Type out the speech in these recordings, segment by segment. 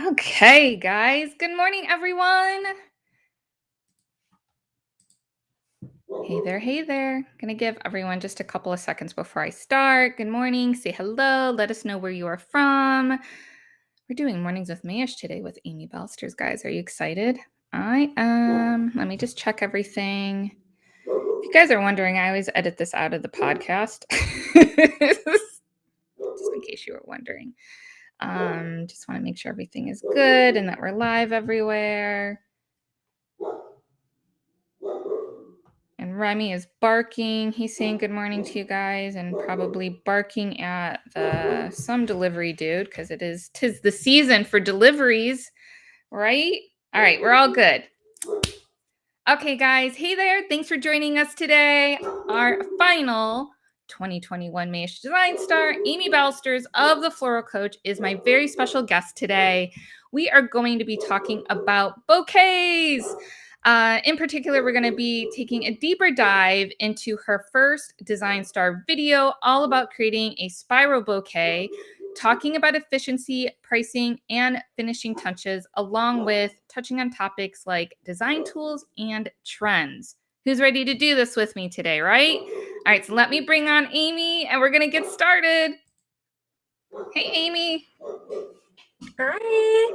Okay, guys. Good morning, everyone. Hey there, hey there. Gonna give everyone just a couple of seconds before I start. Good morning. Say hello. Let us know where you are from. We're doing Mornings with Mayesh today with Amy Balsters, guys. Are you excited? I am. Let me just check everything. If you guys are wondering, I always edit this out of the podcast. Just in case you were wondering. Just want to make sure everything is good and that we're live everywhere. And Remy is barking. He's saying good morning to you guys and probably barking at some delivery dude because tis the season for deliveries, right? All right, we're all good. Okay, guys. Hey there. Thanks for joining us today. Our final 2021 Mayesh Design Star, Amy Balsters of the Floral Coach, is my very special guest today. We are going to be talking about bouquets. In particular, we're going to be taking a deeper dive into her first Design Star video, all about creating a spiral bouquet, talking about efficiency, pricing, and finishing touches, along with touching on topics like design tools and trends. Who's ready to do this with me today, right? All right, so let me bring on Amy, and we're going to get started. Hey, Amy. Hi.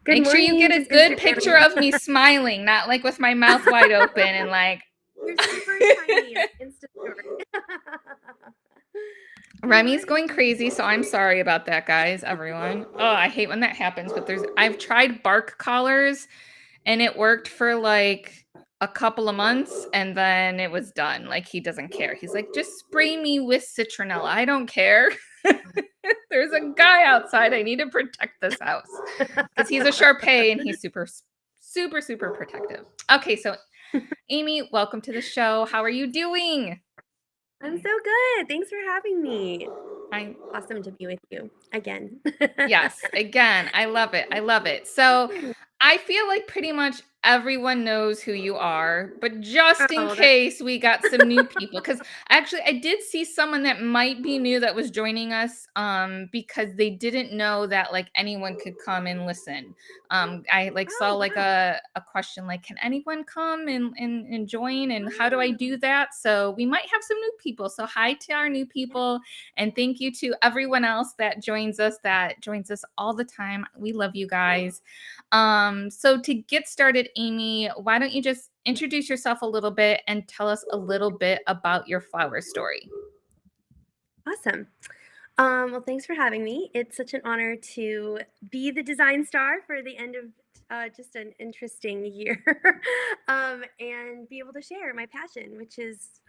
Good Make sure you morning. get a good picture of me smiling, not like with my mouth wide open and like. You're super tiny. Insta story. Remy's going crazy, so I'm sorry about that, guys, everyone. Oh, I hate when that happens, but I've tried bark collars and it worked for like a couple of months and then it was done. Like he doesn't care. He's like, just spray me with citronella. I don't care. There's a guy outside. I need to protect this house because he's a Shar-Pei and he's super, super, super protective. Okay, so Amy, welcome to the show. How are you doing? I'm so good. Thanks for having me. I'm awesome to be with you again. Yes, again, I love it. I love it. So I feel like pretty much everyone knows who you are, but just in case we got some new people, because actually I did see someone that might be new that was joining us because they didn't know that like anyone could come and listen. I like saw like a question like, can anyone come and join? And how do I do that? So we might have some new people. So hi to our new people. And thank you to everyone else that joins us all the time. We love you guys. So to get started, Amy, why don't you just introduce yourself a little bit and tell us a little bit about your flower story? Awesome. Well, thanks for having me. It's such an honor to be the design star for the end of just an interesting year and be able to share my passion, which is,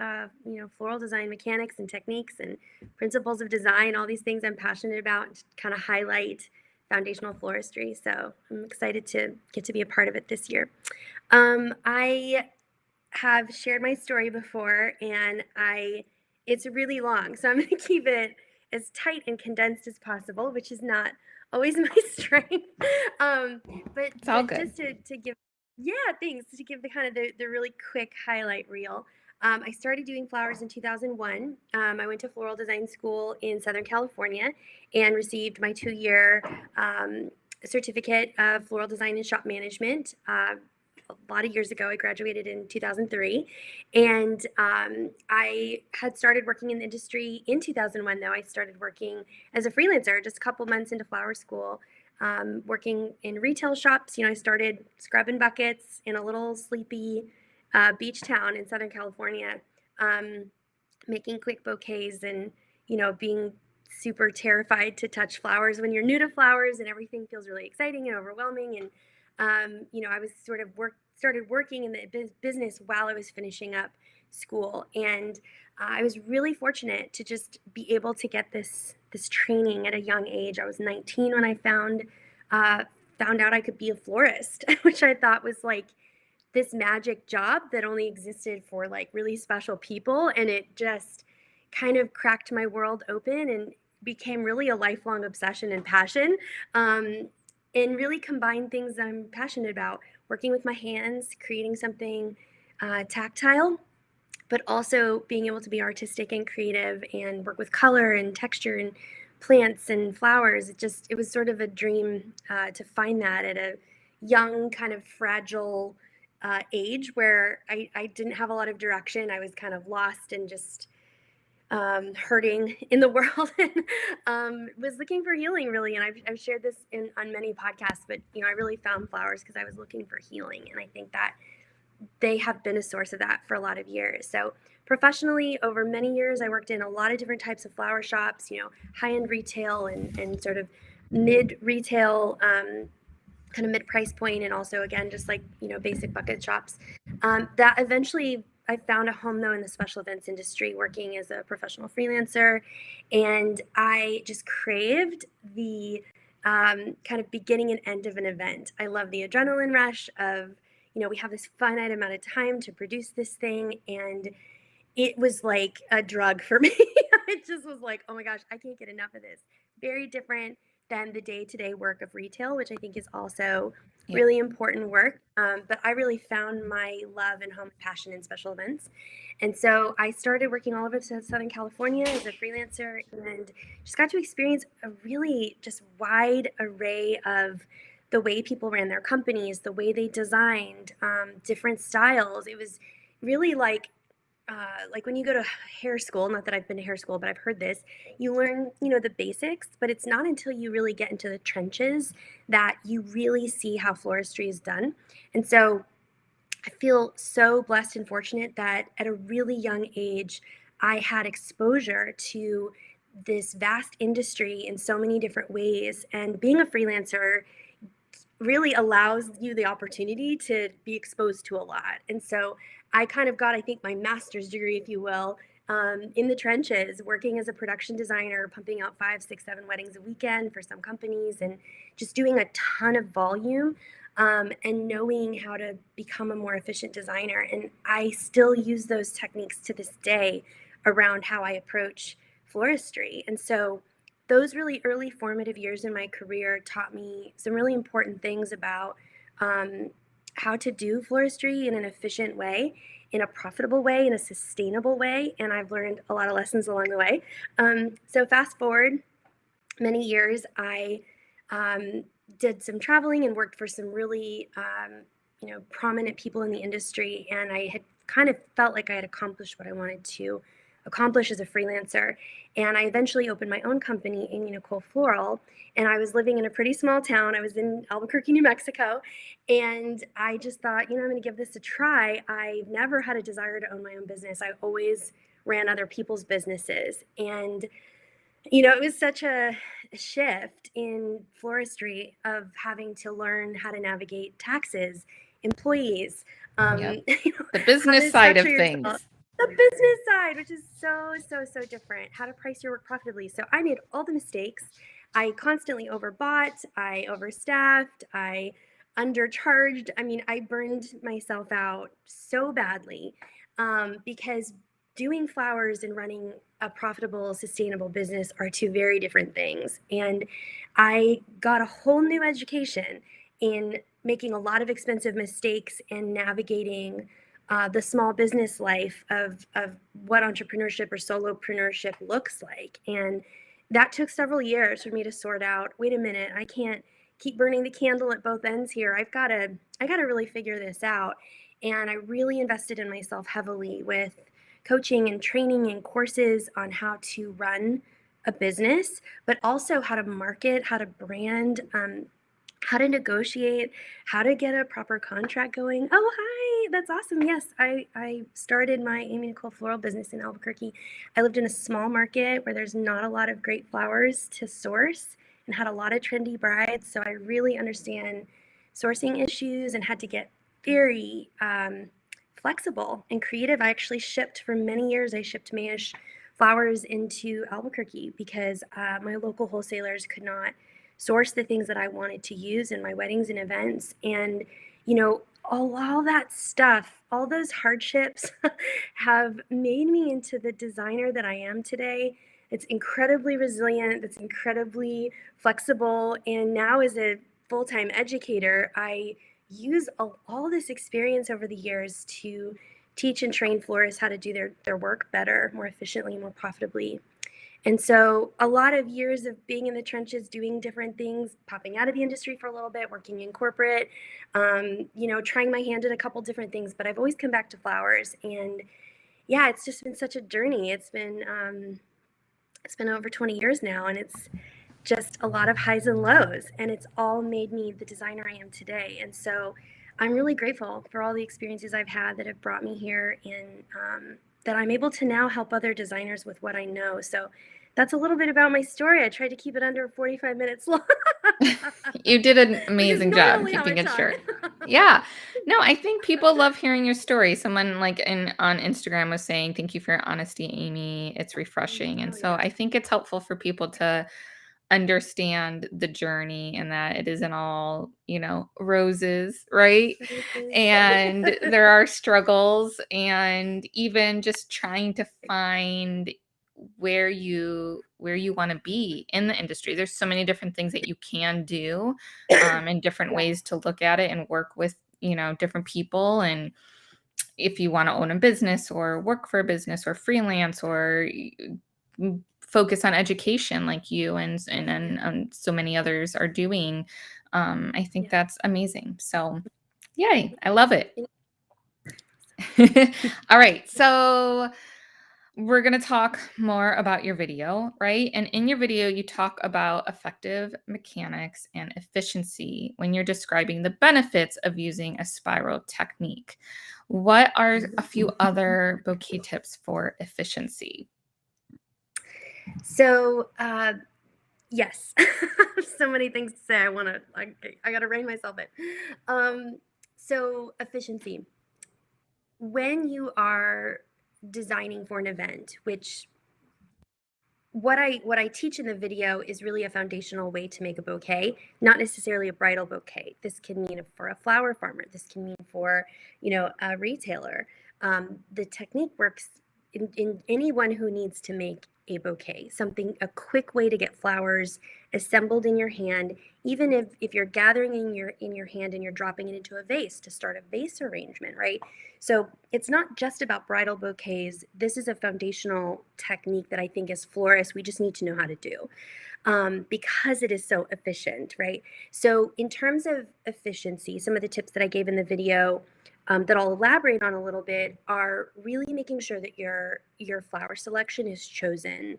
floral design mechanics and techniques and principles of design, all these things I'm passionate about, and kind of highlight foundational floristry. So I'm excited to get to be a part of it this year. I have shared my story before and it's really long, so I'm going to keep it as tight and condensed as possible, which is not always my strength. But It's all good. Just to give, thanks, to give the kind of the really quick highlight reel. I started doing flowers in 2001. I went to floral design school in Southern California and received my 2-year certificate of floral design and shop management. A lot of years ago. I graduated in 2003, and I had started working in the industry in 2001. Though I started working as a freelancer just a couple months into flower school, working in retail shops. I started scrubbing buckets in a little sleepy beach town in Southern California, making quick bouquets and being super terrified to touch flowers when you're new to flowers and everything feels really exciting and overwhelming. And I was started working in the business while I was finishing up school, and I was really fortunate to just be able to get this training at a young age. I was 19 when I found out I could be a florist, which I thought was like this magic job that only existed for like really special people, and it just kind of cracked my world open and became really a lifelong obsession and passion. And really combine things I'm passionate about, working with my hands, creating something tactile, but also being able to be artistic and creative and work with color and texture and plants and flowers. It was sort of a dream to find that at a young, kind of fragile age where I didn't have a lot of direction. I was kind of lost and just hurting in the world and was looking for healing really. And I've shared this on many podcasts, but I really found flowers because I was looking for healing. And I think that they have been a source of that for a lot of years. So professionally, over many years, I worked in a lot of different types of flower shops, high-end retail and sort of mid retail, kind of mid price point, and also again just like basic bucket shops. That eventually I found a home though in the special events industry, working as a professional freelancer, and I just craved the kind of beginning and end of an event. I love the adrenaline rush of we have this finite amount of time to produce this thing, and it was like a drug for me. It just was like, oh my gosh, I can't get enough of this. Very different than the day-to-day work of retail, which I think is also Yeah. really important work. But I really found my love and home passion in special events. And so I started working all over Southern California as a freelancer and just got to experience a really just wide array of the way people ran their companies, the way they designed, different styles. It was really like when you go to hair school, not that I've been to hair school, but I've heard this, you learn, the basics, but it's not until you really get into the trenches that you really see how floristry is done. And so I feel so blessed and fortunate that at a really young age, I had exposure to this vast industry in so many different ways. And being a freelancer really allows you the opportunity to be exposed to a lot. And so I kind of got, I think, my master's degree, if you will, in the trenches, working as a production designer, pumping out 5, 6, 7 weddings a weekend for some companies, and just doing a ton of volume, and knowing how to become a more efficient designer. And I still use those techniques to this day around how I approach floristry. And so those really early formative years in my career taught me some really important things about how to do floristry in an efficient way, in a profitable way, in a sustainable way. And I've learned a lot of lessons along the way. So fast forward many years, I did some traveling and worked for some really prominent people in the industry. And I had kind of felt like I had accomplished what I wanted to accomplish as a freelancer. And I eventually opened my own company, Amy Nicole Floral, and I was living in a pretty small town. I was in Albuquerque, New Mexico, and I just thought, I'm going to give this a try. I've never had a desire to own my own business. I always ran other people's businesses, and it was such a shift in floristry of having to learn how to navigate taxes, employees, Yep. The how business to side structure of yourself. things. The business side, which is so different, how to price your work profitably. So I made all the mistakes. I constantly overbought, I overstaffed, I undercharged. I mean, I burned myself out so badly because doing flowers and running a profitable, sustainable business are two very different things. And I got a whole new education in making a lot of expensive mistakes and navigating the small business life of what entrepreneurship or solopreneurship looks like. And that took several years for me to sort out, wait a minute, I can't keep burning the candle at both ends here. I gotta really figure this out. And I really invested in myself heavily with coaching and training and courses on how to run a business, but also how to market, how to brand, how to negotiate, how to get a proper contract going. Oh, hi, that's awesome. Yes, I started my Amy Nicole Floral business in Albuquerque. I lived in a small market where there's not a lot of great flowers to source and had a lot of trendy brides. So I really understand sourcing issues and had to get very flexible and creative. I actually shipped for many years. I shipped Mayesh flowers into Albuquerque because my local wholesalers could not source the things that I wanted to use in my weddings and events. And, all that stuff, all those hardships have made me into the designer that I am today. It's incredibly resilient, it's incredibly flexible. And now, as a full time educator, I use all this experience over the years to teach and train florists how to do their work better, more efficiently, more profitably. And so a lot of years of being in the trenches, doing different things, popping out of the industry for a little bit, working in corporate, trying my hand at a couple different things, but I've always come back to flowers. And yeah, it's just been such a journey. It's been over 20 years now, and it's just a lot of highs and lows, and it's all made me the designer I am today. And so I'm really grateful for all the experiences I've had that have brought me here, and that I'm able to now help other designers with what I know. So that's a little bit about my story. I tried to keep it under 45 minutes long. You did an Which is amazing job normally how I keeping it talk. short. Yeah. No, I think people love hearing your story. Someone like on Instagram was saying, "Thank you for your honesty, Amy. It's refreshing." And Oh so yeah. I think it's helpful for people to understand the journey and that it isn't all, roses, right? Roses. And there are struggles and even just trying to find where you want to be in the industry. There's so many different things that you can do, and different Yeah. ways to look at it and work with, different people. And if you want to own a business or work for a business or freelance or focus on education like you and so many others are doing, I think Yeah. that's amazing. So yay, I love it. Yeah. All right, so we're going to talk more about your video, right? And in your video, you talk about effective mechanics and efficiency when you're describing the benefits of using a spiral technique. What are a few other bouquet tips for efficiency? So, yes, so many things to say. I got to rein myself in. So efficiency. When you are designing for an event, which what I teach in the video is really a foundational way to make a bouquet, not necessarily a bridal bouquet. This can mean for a flower farmer. This can mean for, a retailer. The technique works in anyone who needs to make a bouquet, a quick way to get flowers assembled in your hand, even if you're gathering in your hand and you're dropping it into a vase to start a vase arrangement, right? So it's not just about bridal bouquets. This is a foundational technique that I think as florists, we just need to know how to do, because it is so efficient, right? So in terms of efficiency, some of the tips that I gave in the video, that I'll elaborate on a little bit, are really making sure that your flower selection is chosen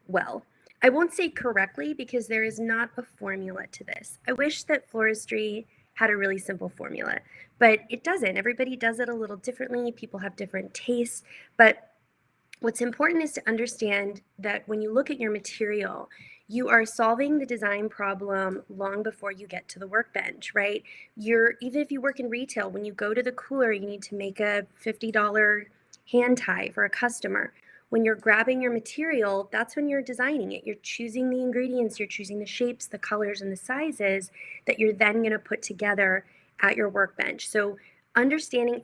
well. I won't say correctly because there is not a formula to this. I wish that floristry had a really simple formula, but it doesn't. Everybody does it a little differently. People have different tastes, but what's important is to understand that when you look at your material, you are solving the design problem long before you get to the workbench, right? Even if you work in retail, when you go to the cooler, you need to make a $50 hand tie for a customer. When you're grabbing your material, that's when you're designing it. You're choosing the ingredients, you're choosing the shapes, the colors, and the sizes that you're then going to put together at your workbench. So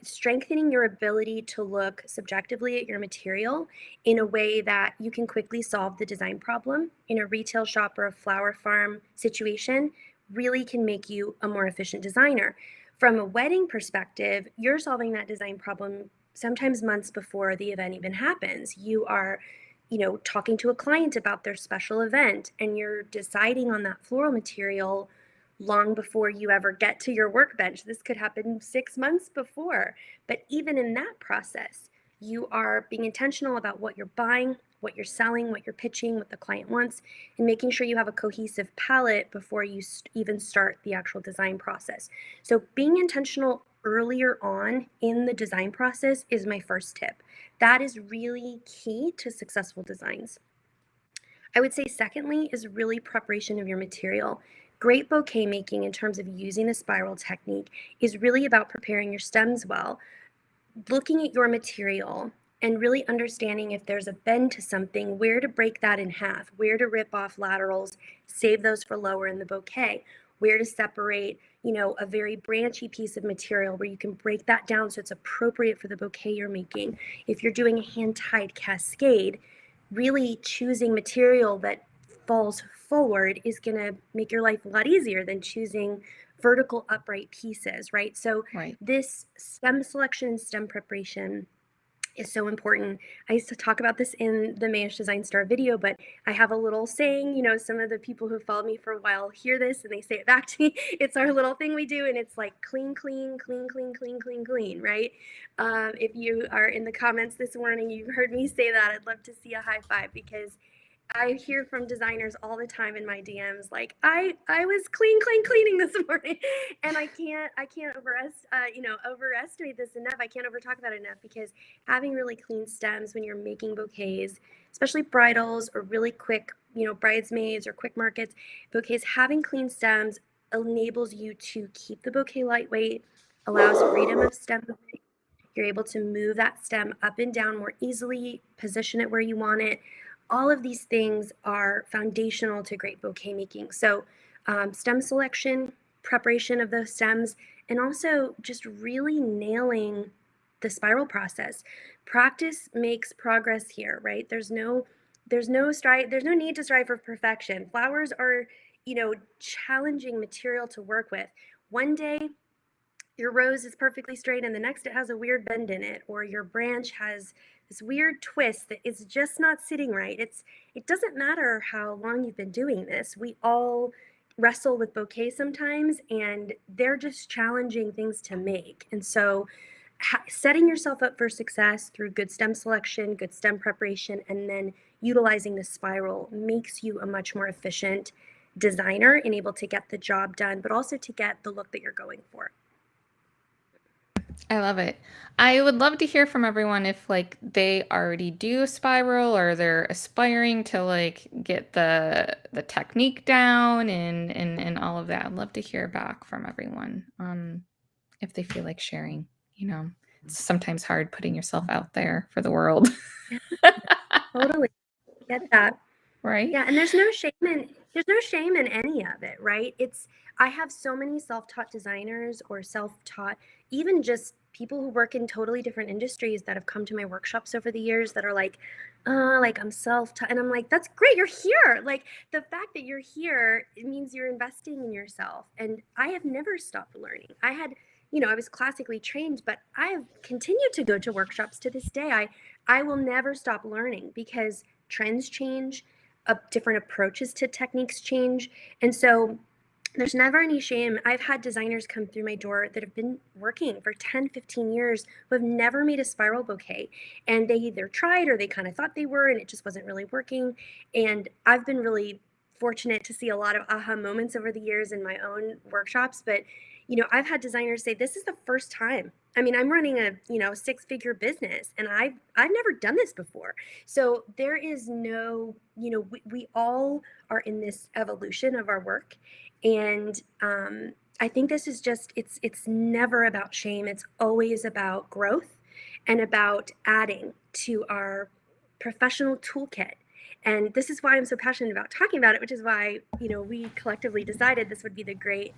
strengthening your ability to look subjectively at your material in a way that you can quickly solve the design problem in a retail shop or a flower farm situation really can make you a more efficient designer. From a wedding perspective, you're solving that design problem sometimes months before the event even happens. You are, talking to a client about their special event, and you're deciding on that floral material long before you ever get to your workbench. This could happen 6 months before. But even in that process, you are being intentional about what you're buying, what you're selling, what you're pitching, what the client wants, and making sure you have a cohesive palette before you even start the actual design process. So, being intentional earlier on in the design process is my first tip. That is really key to successful designs. I would say, secondly, is really preparation of your material. Great bouquet making in terms of using the spiral technique is really about preparing your stems well, looking at your material and really understanding if there's a bend to something, where to break that in half, where to rip off laterals, save those for lower in the bouquet, where to separate, a very branchy piece of material where you can break that down so it's appropriate for the bouquet you're making. If you're doing a hand-tied cascade, really choosing material that falls forward is going to make your life a lot easier than choosing vertical upright pieces, right? So Right. this stem selection and stem preparation is so important. I used to talk about this in the Mayesh Design Star video, but I have a little saying, some of the people who followed me for a while hear this and they say it back to me. It's our little thing we do, and it's like clean, clean, clean, clean, clean, clean, clean, right? If you are in the comments this morning, you've heard me say that, I'd love to see a high five, because I hear from designers all the time in my DMs, like, I was cleaning this morning, and I can't overestimate this enough. I can't over talk about it enough, because having really clean stems when you're making bouquets, especially bridals or really quick, bridesmaids or quick markets bouquets, having clean stems enables you to keep the bouquet lightweight, allows freedom of stem movement. You're able to move that stem up and down more easily, position it where you want it. All of these things are foundational to great bouquet making. So stem selection, preparation of those stems, and also just really nailing the spiral process. Practice makes progress here, right? There's no need to strive for perfection. Flowers are, challenging material to work with. One day your rose is perfectly straight and the next it has a weird bend in it, or your branch has this weird twist that is just not sitting right. It doesn't matter how long you've been doing this. We all wrestle with bouquets sometimes, and they're just challenging things to make. And so setting yourself up for success through good stem selection, good stem preparation, and then utilizing the spiral makes you a much more efficient designer and able to get the job done, but also to get the look that you're going for. I love it. I would love to hear from everyone if like they already do a spiral or they're aspiring to like get the technique down and all of that. I'd love to hear back from everyone if they feel like sharing, It's sometimes hard putting yourself out there for the world. Totally get that. Right? Yeah, and there's no shame in any of it, right? I have so many self-taught designers, or self-taught, even just people who work in totally different industries, that have come to my workshops over the years, that are like, like, I'm self-taught, and I'm like, that's great, you're here. Like, the fact that you're here, it means you're investing in yourself. And I have never stopped learning. I was classically trained, but I have continued to go to workshops to this day. I will never stop learning, because trends change, different approaches to techniques change. And so there's never any shame. I've had designers come through my door that have been working for 10, 15 years who have never made a spiral bouquet. And they either tried or they kind of thought they were, and it just wasn't really working. And I've been really fortunate to see a lot of aha moments over the years in my own workshops. But, I've had designers say, this is the first time. I mean, I'm running a, six-figure business, and I've never done this before. So there is no, we all are in this evolution of our work. And I think this is just, it's never about shame. It's always about growth and about adding to our professional toolkit. And this is why I'm so passionate about talking about it, which is why, we collectively decided this would be the great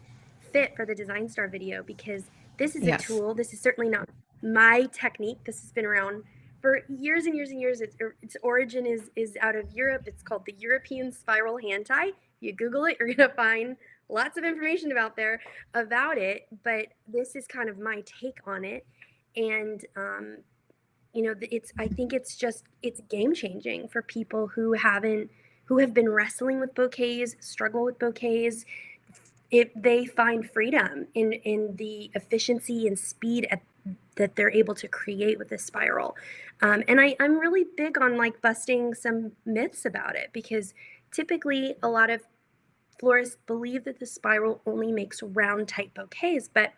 fit for the Design Star video, because this is a Yes. tool. This is certainly not my technique. This has been around for years and years and years. Its origin is out of Europe. It's called the European spiral hand tie. If you Google it, you're gonna find lots of information about it. But this is kind of my take on it. And I think it's game changing for people who have been wrestling with bouquets, struggle with bouquets. If they find freedom in the efficiency and speed that they're able to create with this spiral. And I'm really big on like busting some myths about it, because typically a lot of florists believe that the spiral only makes round type bouquets, but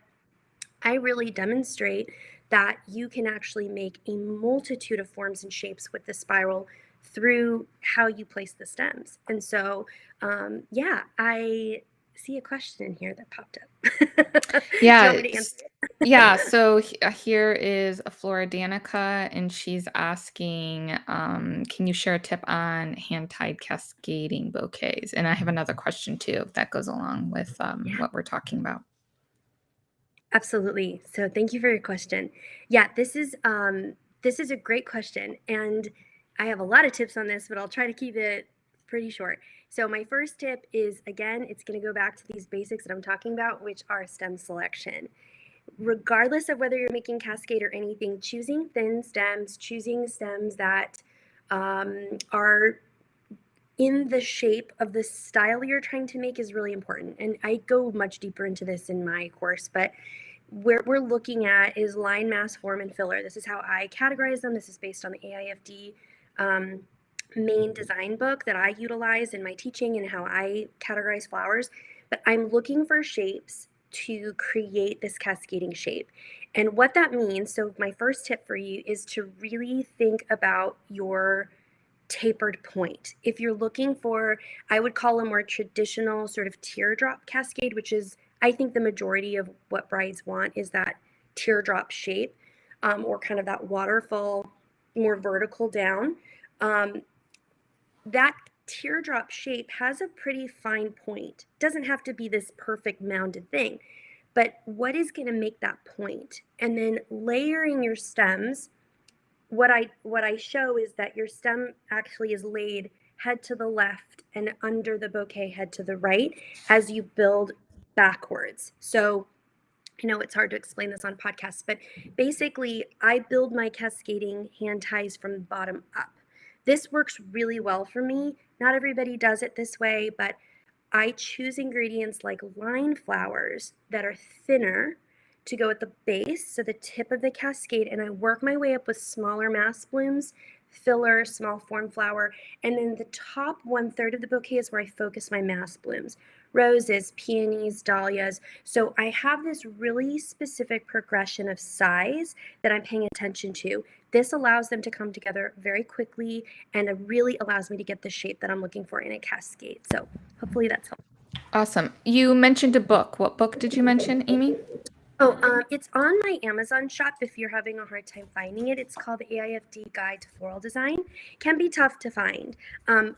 I really demonstrate that you can actually make a multitude of forms and shapes with the spiral through how you place the stems. And so, yeah, I see a question in here that popped up. Do you Yeah. want me to answer it? Yeah, so here is a Flora Danica, and she's asking, can you share a tip on hand-tied cascading bouquets? And I have another question too that goes along with Yeah. what we're talking about. Absolutely. So thank you for your question. Yeah, this is a great question, and I have a lot of tips on this, but I'll try to keep it pretty short. So my first tip is, again, it's going to go back to these basics that I'm talking about, which are stem selection. regardless of whether you're making cascade or anything, choosing thin stems, choosing stems that are in the shape of the style you're trying to make is really important. And I go much deeper into this in my course, but where we're looking at is line, mass, form, and filler. This is how I categorize them. This is based on the AIFD main design book that I utilize in my teaching and how I categorize flowers. But I'm looking for shapes to create this cascading shape. And what that means, so my first tip for you is to really think about your tapered point. If you're looking for, I would call a more traditional sort of teardrop cascade, which is, I think, the majority of what brides want is that teardrop shape, or kind of that waterfall, more vertical down. That teardrop shape has a pretty fine point. Doesn't have to be this perfect mounded thing, but what is going to make that point? And then layering your stems. What I show is that your stem actually is laid head to the left and under the bouquet head to the right as you build backwards. So I know it's hard to explain this on podcasts, but basically I build my cascading hand ties from the bottom up. This works really well for me. Not everybody does it this way, but I choose ingredients like line flowers that are thinner to go at the base, so the tip of the cascade, and I work my way up with smaller mass blooms, filler, small form flower, and then the top 1/3 of the bouquet is where I focus my mass blooms. Roses, peonies, dahlias. So I have this really specific progression of size that I'm paying attention to. This allows them to come together very quickly, and it really allows me to get the shape that I'm looking for in a cascade. So hopefully that's helpful. Awesome. You mentioned a book. What book did you mention, Amy? Oh, it's on my Amazon shop if you're having a hard time finding it. It's called the AIFD Guide to Floral Design. Can be tough to find.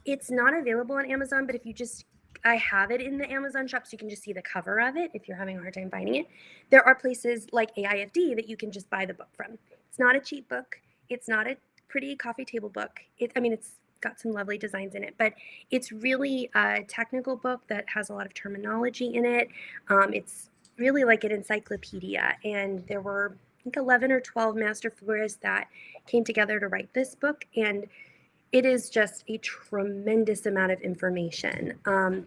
It's not available on Amazon, but if you just, I have it in the Amazon shop, so you can just see the cover of it if you're having a hard time finding it. There are places like AIFD that you can just buy the book from. It's not a cheap book. It's not a pretty coffee table book. I mean, it's got some lovely designs in it, but it's really a technical book that has a lot of terminology in it. It's really like an encyclopedia, and there were, I think, 11 or 12 master florists that came together to write this book, and it is just a tremendous amount of information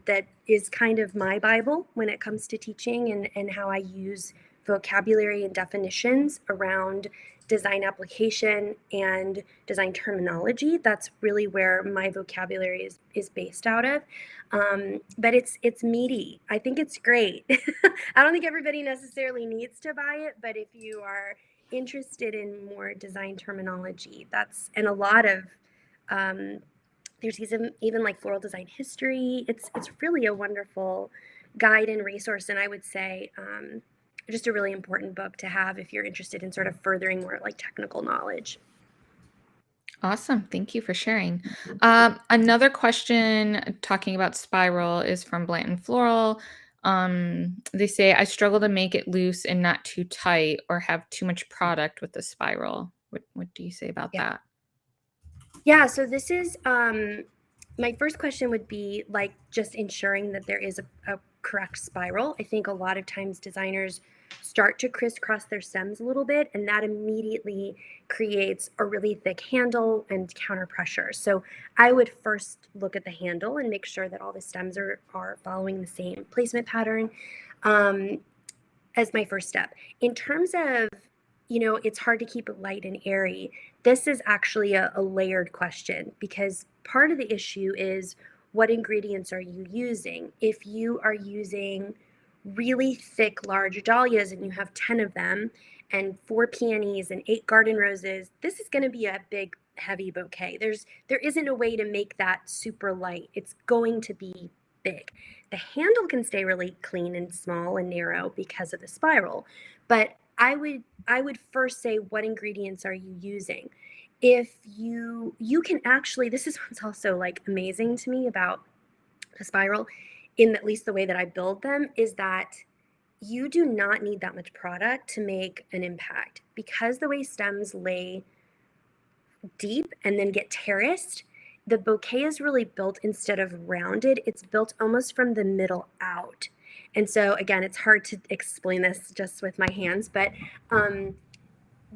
that is kind of my Bible when it comes to teaching and how I use vocabulary and definitions around design application and design terminology. That's really where my vocabulary is based out of. But it's meaty. I think it's great. I don't think everybody necessarily needs to buy it, but if you are interested in more design terminology, and a lot of there's even like floral design history. It's really a wonderful guide and resource, and I would say just a really important book to have if you're interested in sort of furthering more like technical knowledge. Awesome. Thank you for sharing. Another question talking about spiral is from Blanton Floral. They say, I struggle to make it loose and not too tight or have too much product with the spiral. What do you say about Yeah. that? Yeah, so this is my first question would be like just ensuring that there is a correct spiral. I think a lot of times designers start to crisscross their stems a little bit, and that immediately creates a really thick handle and counter pressure. So I would first look at the handle and make sure that all the stems are following the same placement pattern. Um, as my first step. In terms of, it's hard to keep it light and airy. This is actually a layered question because part of the issue is what ingredients are you using? If you are using really thick, large dahlias and you have 10 of them and 4 peonies and 8 garden roses, this is going to be a big, heavy bouquet. There isn't a way to make that super light. It's going to be big. The handle can stay really clean and small and narrow because of the spiral, but I would first say, what ingredients are you using? If you can actually, this is what's also like amazing to me about the spiral, in at least the way that I build them, is that you do not need that much product to make an impact because the way stems lay deep and then get terraced, the bouquet is really built instead of rounded, it's built almost from the middle out. And so, again, it's hard to explain this just with my hands, but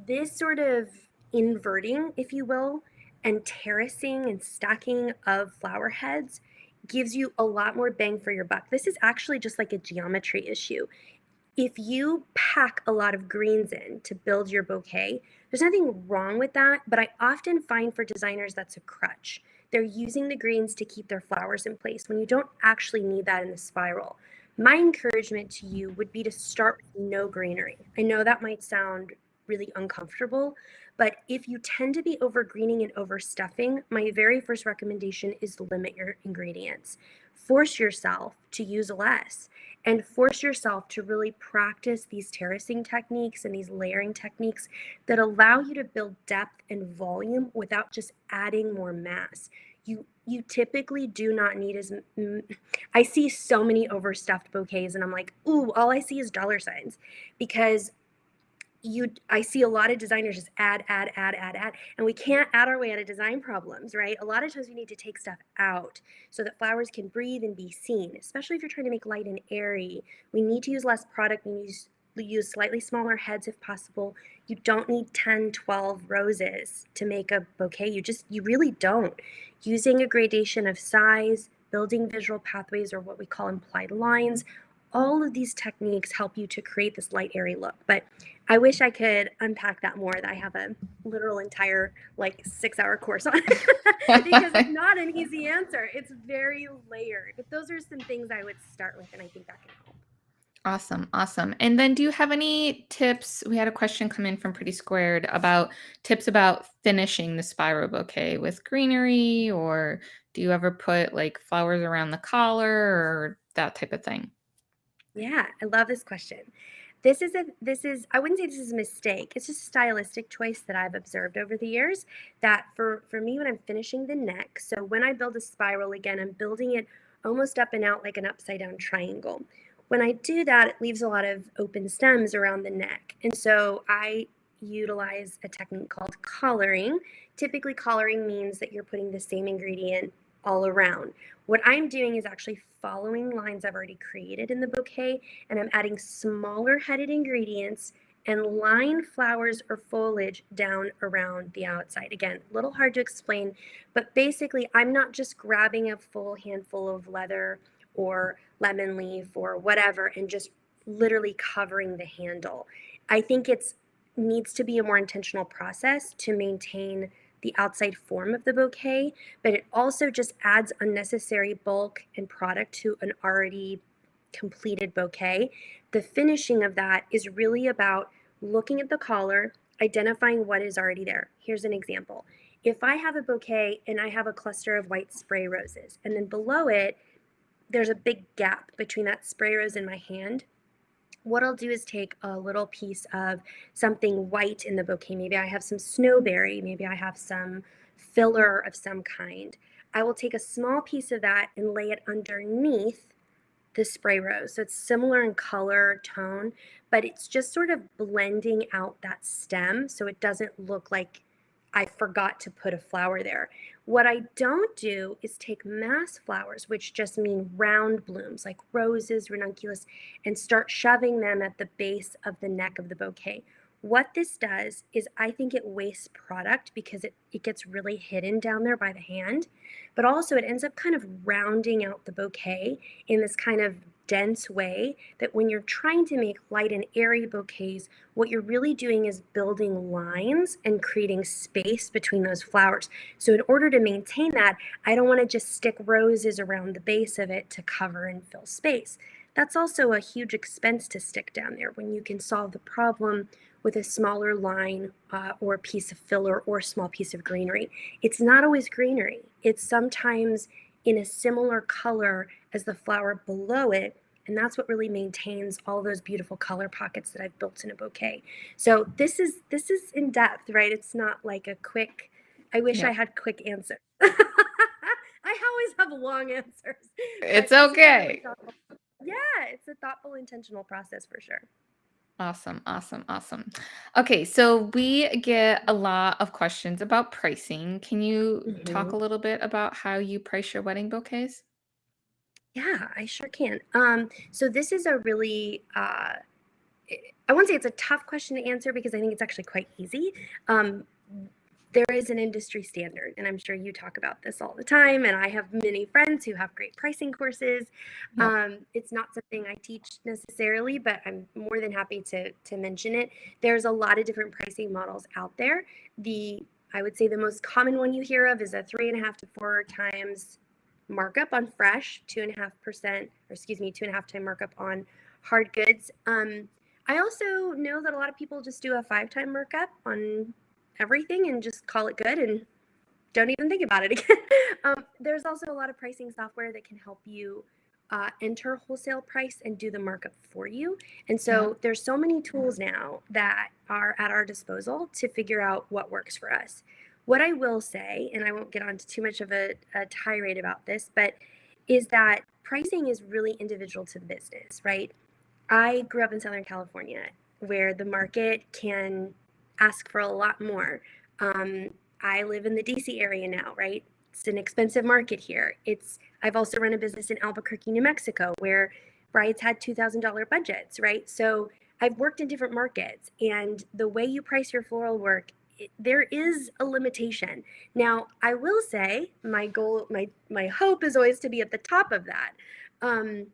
this sort of inverting, if you will, and terracing and stacking of flower heads gives you a lot more bang for your buck. This is actually just like a geometry issue. If you pack a lot of greens in to build your bouquet, there's nothing wrong with that, but I often find for designers that's a crutch. They're using the greens to keep their flowers in place when you don't actually need that in the spiral. My encouragement to you would be to start with no greenery. I know that might sound really uncomfortable, but if you tend to be over greening and overstuffing, my very first recommendation is limit your ingredients. Force yourself to use less and force yourself to really practice these terracing techniques and these layering techniques that allow you to build depth and volume without just adding more mass. You typically do not need as I see so many overstuffed bouquets and I'm like, ooh, all I see is dollar signs because I see a lot of designers just add, and we can't add our way out of design problems, right? A lot of times we need to take stuff out so that flowers can breathe and be seen, especially if you're trying to make light and airy. We need to use less product. We use slightly smaller heads if possible. You don't need 10, 12 roses to make a bouquet. You really don't. Using a gradation of size, building visual pathways or what we call implied lines, all of these techniques help you to create this light, airy look. But I wish I could unpack that more. I have a literal entire like 6-hour course on it because it's not an easy answer. It's very layered. But those are some things I would start with, and I think that can help. Awesome, awesome. And then do you have any tips? We had a question come in from Pretty Squared about tips about finishing the spiral bouquet with greenery, or do you ever put like flowers around the collar or that type of thing? Yeah, I love this question. This is I wouldn't say this is a mistake. It's just a stylistic choice that I've observed over the years that for me when I'm finishing the neck, so when I build a spiral again, I'm building it almost up and out like an upside down triangle. When I do that, it leaves a lot of open stems around the neck. And so I utilize a technique called collaring. Typically collaring means that you're putting the same ingredient all around. What I'm doing is actually following lines I've already created in the bouquet, and I'm adding smaller headed ingredients and line flowers or foliage down around the outside. Again, a little hard to explain, but basically I'm not just grabbing a full handful of leather or lemon leaf or whatever and just literally covering the handle. I think it's needs to be a more intentional process to maintain the outside form of the bouquet, but it also just adds unnecessary bulk and product to an already completed bouquet. The finishing of that is really about looking at the collar, identifying what is already there. Here's an example. If I have a bouquet and I have a cluster of white spray roses, and then below it, there's a big gap between that spray rose and my hand, what I'll do is take a little piece of something white in the bouquet. Maybe I have some snowberry, maybe I have some filler of some kind. I will take a small piece of that and lay it underneath the spray rose. So it's similar in color, tone, but it's just sort of blending out that stem so it doesn't look like I forgot to put a flower there. What I don't do is take mass flowers, which just mean round blooms like roses, ranunculus, and start shoving them at the base of the neck of the bouquet. What this does is I think it wastes product because it gets really hidden down there by the hand, but also it ends up kind of rounding out the bouquet in this kind of dense way that when you're trying to make light and airy bouquets, what you're really doing is building lines and creating space between those flowers. So in order to maintain that, I don't want to just stick roses around the base of it to cover and fill space. That's also a huge expense to stick down there when you can solve the problem with a smaller line or a piece of filler or a small piece of greenery. It's not always greenery. It's sometimes in a similar color as the flower below it, and that's what really maintains all those beautiful color pockets that I've built in a bouquet. So this is in depth, right? It's not like a quick, I wish I Yeah, had quick answers. I always have long answers, but it's this is a really okay. thoughtful, yeah, it's a thoughtful, intentional process for sure. Awesome, awesome, awesome. Okay, so we get a lot of questions about pricing. Can you talk Mhm. a little bit about how you price your wedding bouquets? Yeah, I sure can. So this is a really, I won't say it's a tough question to answer because I think it's actually quite easy. Um, there is an industry standard, and I'm sure you talk about this all the time. And I have many friends who have great pricing courses. Yep. It's not something I teach necessarily, but I'm more than happy to mention it. There's a lot of different pricing models out there. The I would say the most common one you hear of is a 3.5 to 4 times markup on fresh, 2.5%, or excuse me, 2.5 time markup on hard goods. I also know that a lot of people just do a 5 time markup on everything and just call it good and don't even think about it again. There's also a lot of pricing software that can help you enter wholesale price and do the markup for you. And so there's so many tools now that are at our disposal to figure out what works for us. What I will say, and I won't get on to too much of a tirade about this, but is that pricing is really individual to the business, right? I grew up in Southern California where the market can ask for a lot more. Um, I live in the DC area now, right? It's an expensive market here. I've also run a business in Albuquerque, New Mexico, where brides had $2,000 budgets, right? So I've worked in different markets, and the way you price your floral work, there is a limitation. Now, I will say my goal, my hope is always to be at the top of that. Um,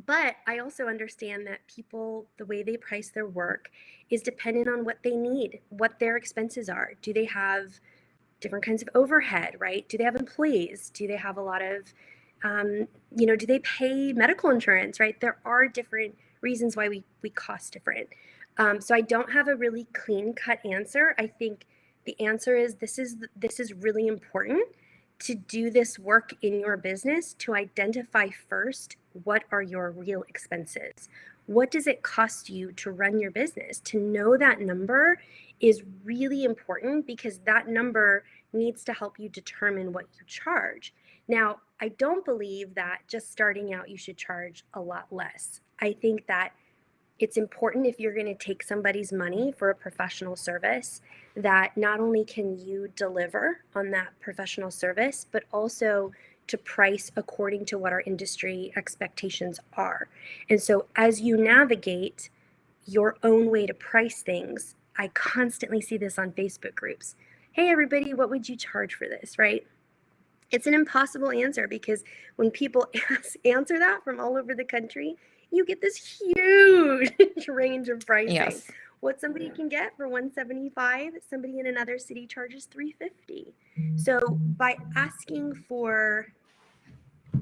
but I also understand that people, the way they price their work is dependent on what they need, what their expenses are. Do they have different kinds of overhead, right? Do they have employees? Do they have a lot of, do they pay medical insurance, right? There are different reasons why we cost different. So I don't have a really clean cut answer. I think the answer is this is really important to do this work in your business to identify first what are your real expenses. What does it cost you to run your business? To know that number is really important because that number needs to help you determine what you charge. Now, I don't believe that just starting out you should charge a lot less. I think that it's important if you're going to take somebody's money for a professional service that not only can you deliver on that professional service, but also to price according to what our industry expectations are. And so as you navigate your own way to price things, I constantly see this on Facebook groups. Hey, everybody, what would you charge for this, right? It's an impossible answer because when people answer that from all over the country, you get this huge range of pricing. Yes. What somebody can get for 175, somebody in another city charges 350. So by asking for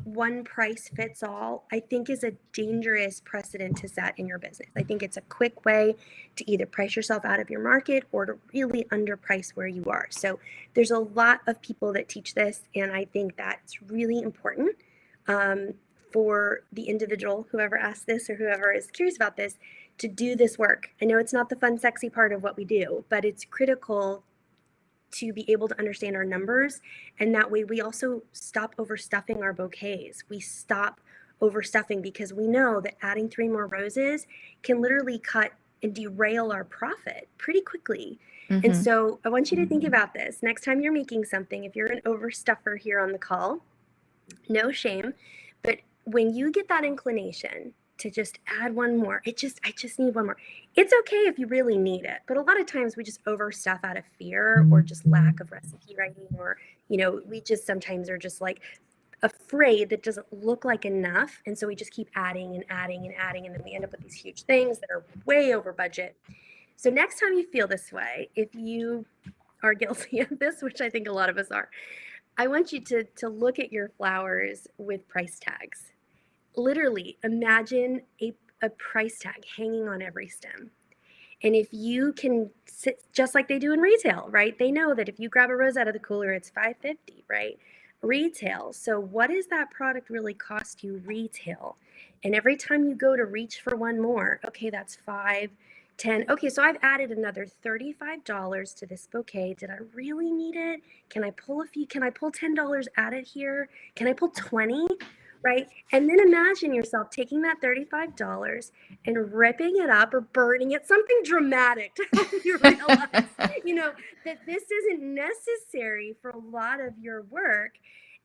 one price fits all, I think is a dangerous precedent to set in your business. I think it's a quick way to either price yourself out of your market or to really underprice where you are. So there's a lot of people that teach this, and I think that's really important for the individual, whoever asked this or whoever is curious about this, to do this work. I know it's not the fun, sexy part of what we do, but it's critical to be able to understand our numbers. And that way we also stop overstuffing our bouquets. We stop overstuffing because we know that adding 3 more roses can literally cut and derail our profit pretty quickly. And so I want you to think about this. Next time you're making something, if you're an overstuffer here on the call, no shame. But when you get that inclination to just add one more, I just need one more. It's okay if you really need it, but a lot of times we just overstuff out of fear or just lack of recipe writing, or we just sometimes are just like afraid that doesn't look like enough, and so we just keep adding and adding and adding, and then we end up with these huge things that are way over budget. So next time you feel this way, if you are guilty of this, which I think a lot of us are, I want you to look at your flowers with price tags. Literally, imagine a price tag hanging on every stem. And if you can sit just like they do in retail, right? They know that if you grab a rose out of the cooler, it's $5.50, right? Retail. So what does that product really cost you retail? And every time you go to reach for one more, okay, that's 5, 10. Okay, so I've added another $35 to this bouquet. Did I really need it? Can I pull a few? Can I pull $10 out of here? Can I pull 20? Right? And then imagine yourself taking that $35 and ripping it up or burning it, something dramatic to help you realize, that this isn't necessary for a lot of your work.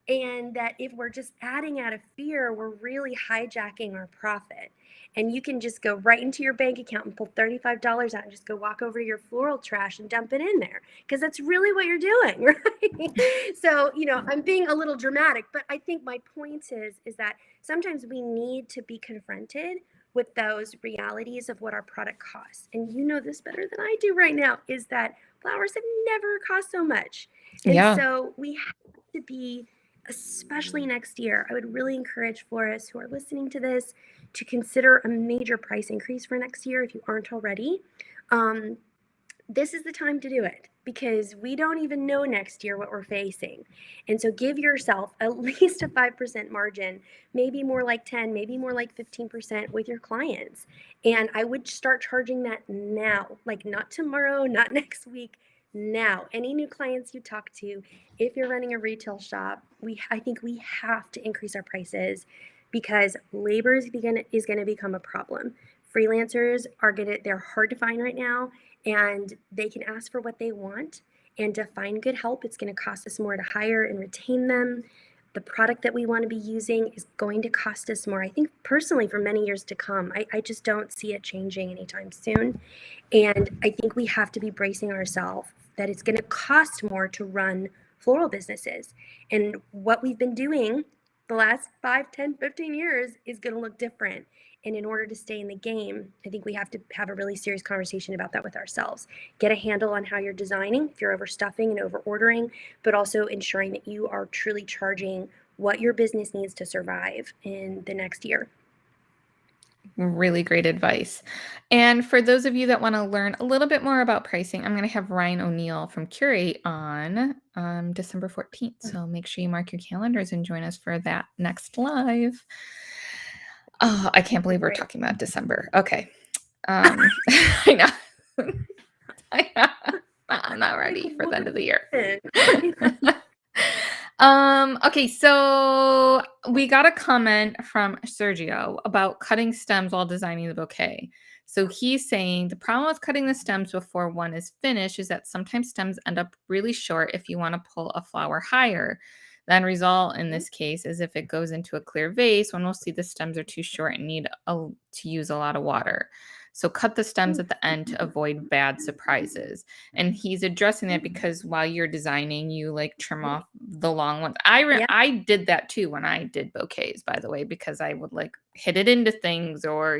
and that if we're just adding out of fear, we're really hijacking our profit. And you can just go right into your bank account and pull $35 out and just go walk over to your floral trash and dump it in there, because that's really what you're doing, right? So, I'm being a little dramatic, but I think my point is that sometimes we need to be confronted with those realities of what our product costs. And you know this better than I do right now, is that flowers have never cost so much. And Yeah. so we have to be, especially next year, I would really encourage florists who are listening to this to consider a major price increase for next year if you aren't already. This is the time to do it, because we don't even know next year what we're facing. And so give yourself at least a 5% margin, maybe more like 10, maybe more like 15% with your clients. And I would start charging that now, like not tomorrow, not next week, now. Any new clients you talk to, if you're running a retail shop, I think we have to increase our prices, because labor is going to become a problem. Freelancers they're hard to find right now, and they can ask for what they want. And to find good help, it's going to cost us more to hire and retain them. The product that we want to be using is going to cost us more, I think, personally, for many years to come. I just don't see it changing anytime soon. And I think we have to be bracing ourselves that it's going to cost more to run floral businesses. And what we've been doing the last 5, 10, 15 years is going to look different. And in order to stay in the game, I think we have to have a really serious conversation about that with ourselves. Get a handle on how you're designing, if you're overstuffing and over ordering, but also ensuring that you are truly charging what your business needs to survive in the next year. Really great advice. And for those of you that want to learn a little bit more about pricing, I'm going to have Ryan O'Neill from Curate on December 14th. So make sure you mark your calendars and join us for that next live. Oh, I can't believe we're talking about December. Okay. I know. I'm not ready for the end of the year. Okay, so we got a comment from Sergio about cutting stems while designing the bouquet. So he's saying the problem with cutting the stems before one is finished is that sometimes stems end up really short if you want to pull a flower higher. The end result in this case is if it goes into a clear vase, one will see the stems are too short and need to use a lot of water. So cut the stems at the end to avoid bad surprises. And he's addressing that because while you're designing, you like trim off the long ones. I did that too when I did bouquets, by the way, because I would like hit it into things or,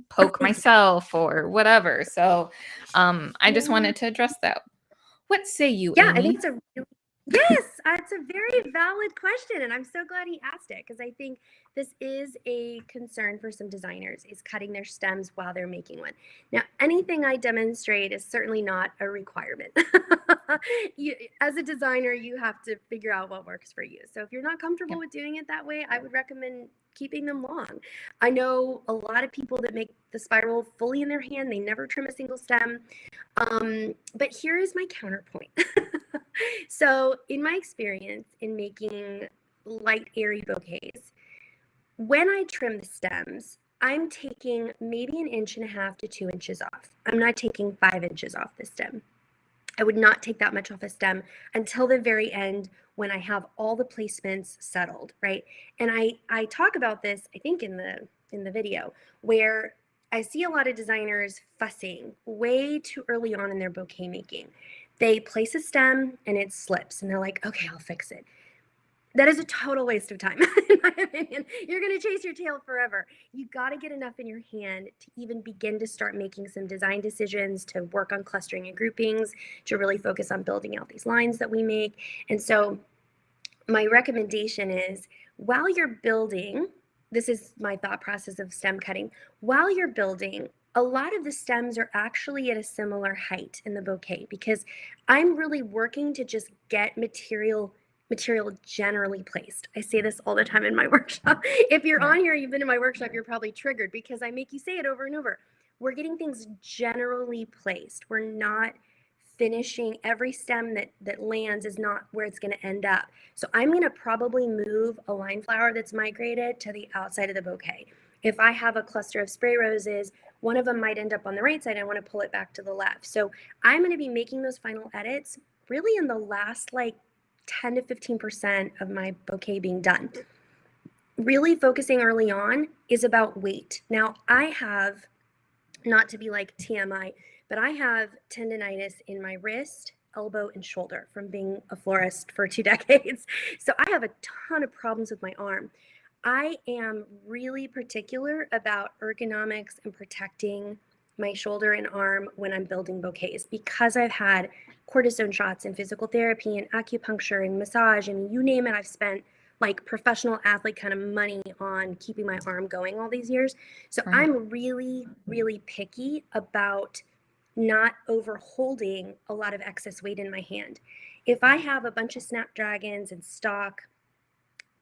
poke myself or whatever. So I just wanted to address that. What say you, Yeah, Amy? I think it's yes, it's a very valid question, and I'm so glad he asked it, because I think this is a concern for some designers, is cutting their stems while they're making one. Now, anything I demonstrate is certainly not a requirement. As a designer, you have to figure out what works for you. So if you're not comfortable with doing it that way, I would recommend keeping them long. I know a lot of people that make the spiral fully in their hand. They never trim a single stem. But here is my counterpoint. So, in my experience in making light, airy bouquets, when I trim the stems, I'm taking maybe 1.5 to 2 inches off. I'm not taking 5 inches off the stem. I would not take that much off a stem until the very end, when I have all the placements settled, right? And I talk about this, I think, in the video, where I see a lot of designers fussing way too early on in their bouquet making. They place a stem and it slips, and they're like, okay, I'll fix it. That is a total waste of time, in my opinion. You're going to chase your tail forever. You got to get enough in your hand to even begin to start making some design decisions, to work on clustering and groupings, to really focus on building out these lines that we make. And so my recommendation is, while you're building, this is my thought process of stem cutting, while you're building, a lot of the stems are actually at a similar height in the bouquet, because I'm really working to just get material generally placed. I say this all the time in my workshop. If you're on here, you've been in my workshop, you're probably triggered, because I make you say it over and over. We're getting things generally placed. We're not finishing every stem that lands is not where it's going to end up. So I'm going to probably move a line flower that's migrated to the outside of the bouquet. If I have a cluster of spray roses, one of them might end up on the right side. I want to pull it back to the left. So I'm going to be making those final edits really in the last 10 to 15% of my bouquet being done. Really focusing early on is about weight. Now, I have, not to be like TMI, but I have tendonitis in my wrist, elbow, and shoulder from being a florist for 2 decades. So I have a ton of problems with my arm. I am really particular about ergonomics and protecting my shoulder and arm when I'm building bouquets because I've had cortisone shots and physical therapy and acupuncture and massage and you name it. I've spent like professional athlete kind of money on keeping my arm going all these years. So Right. I'm really, really picky about not overholding a lot of excess weight in my hand. If I have a bunch of snapdragons and stock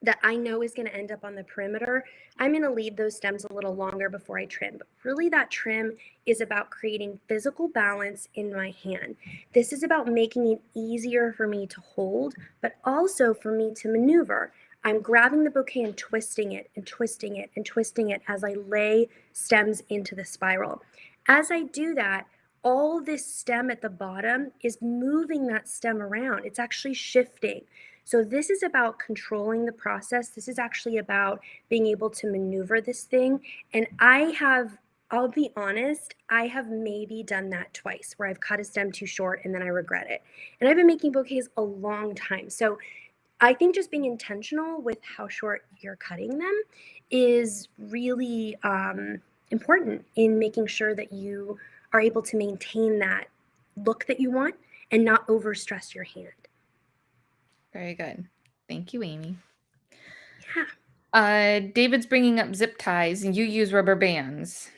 that I know is going to end up on the perimeter, I'm going to leave those stems a little longer before I trim. But really, that trim is about creating physical balance in my hand. This is about making it easier for me to hold, but also for me to maneuver. I'm grabbing the bouquet and twisting it and twisting it and twisting it as I lay stems into the spiral. As I do that, all this stem at the bottom is moving that stem around. It's actually shifting. So this is about controlling the process. This is actually about being able to maneuver this thing. And I'll be honest, I have maybe done that twice where I've cut a stem too short and then I regret it. And I've been making bouquets a long time. So I think just being intentional with how short you're cutting them is really important in making sure that you are able to maintain that look that you want and not overstress your hand. Very good. Thank you, Amy. Yeah. David's bringing up zip ties, and you use rubber bands.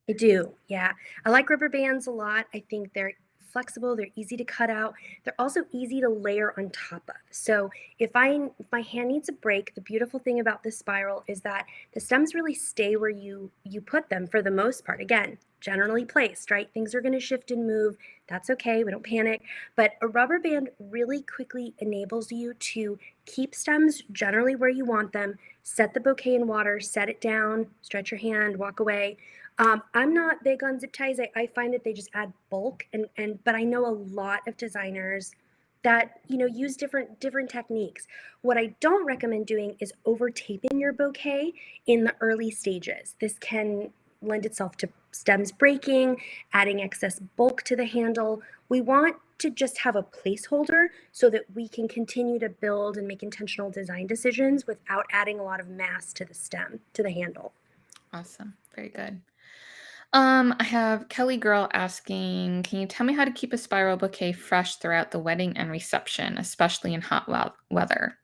I do, yeah. I like rubber bands a lot. I think they're flexible, they're easy to cut out. They're also easy to layer on top of. So if my hand needs a break, the beautiful thing about this spiral is that the stems really stay where you put them for the most part. Again, generally placed, right? Things are going to shift and move. That's okay. We don't panic. But a rubber band really quickly enables you to keep stems generally where you want them, set the bouquet in water, set it down, stretch your hand, walk away. I'm not big on zip ties. I find that they just add bulk, but I know a lot of designers that use different techniques. What I don't recommend doing is over taping your bouquet in the early stages. This can lend itself to stems breaking, adding excess bulk to the handle. We want to just have a placeholder so that we can continue to build and make intentional design decisions without adding a lot of mass to the stem, to the handle. Awesome. Very good. I have Kelly Girl asking, can you tell me how to keep a spiral bouquet fresh throughout the wedding and reception, especially in hot weather?